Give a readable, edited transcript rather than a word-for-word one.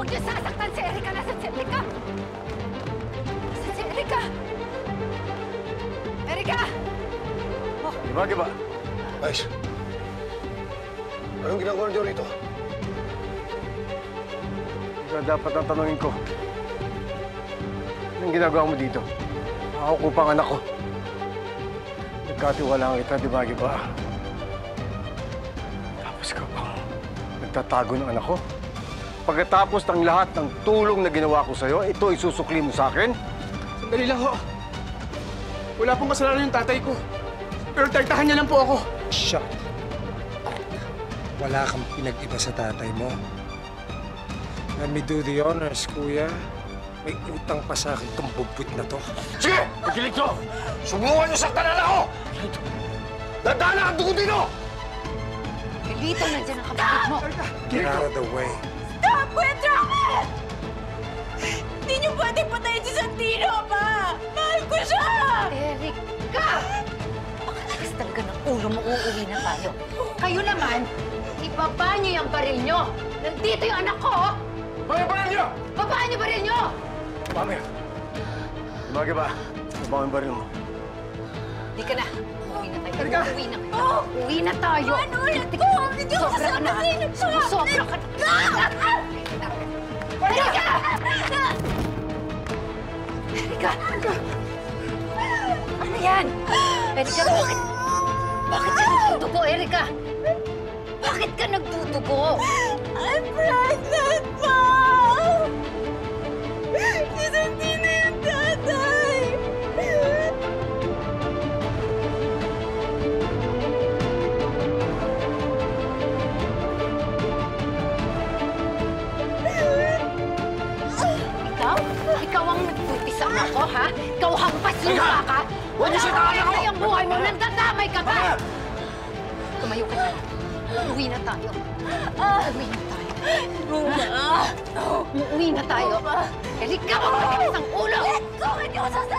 Huwag niyo sasaktan si Erika! Nasaan si Erika? Nasaan si Erika? Erika! Oh. Bakit ba? Vice, anong ginagawa niyo rito? Ikaw dapat ang tanungin ko. Anong ginagawa mo dito? Ako ko pang anak ko. Nagkatiwalaan kita, di ba, Giba? Tapos ka pang nagtatago ng anak ko. Pagkatapos ng lahat ng tulong na ginawa ko sa'yo, ito isusukli mo sa akin? Sandali lang ho. Wala pong kasalanan yung tatay ko. Pero tartahan niya lang po ako. Shut up. Wala kang pinag-iba sa tatay mo. Let me do the honors, kuya. May utang pa sa akin itong bugbut na to. Sige! Ikilig to! Subukan niyo saktan na ako! Dadaan ang dugo dito! Dito nandiyan ang kapatid mo! Get out of the way. Stop! Kuya Draken! Hindi niyo pwedeng patayin si Santino, pa! Mahal ko siya! Erika! Pakatigas talaga ng ulo mo, uuwi na tayo. Kayo naman, ibaba niyo yung baril niyo. Nandito yung anak ko! Babaan niyo! Babaan niyo baril niyo! Pamir! Di ba? Babaan yung baril mo. Di ka na. Uwi na tayo. Erika! Uwi na kayo. Uwi na tayo. Ano ulit ko? Hindi ko Sobra ka na. Sobra ka na. Erika! Erika! Ano yan? Erika, bakit? Bakit ka nagdudugo, Erika? Bakit ka nagdudugo? I'm pregnant, pa! Si Santino yung tatay! Ikaw? Ikaw ang nagpupisa ako, ha? Ikaw hampas lupa ka? Wala ka yung buhay mo, nagdadamay ka ba? Tumayo ka na. Uuwi na tayo. Uuwi na tayo. Uuwi na tayo. Erika, magpatigas ang ulo! Let go! Hindi ko sasabihin!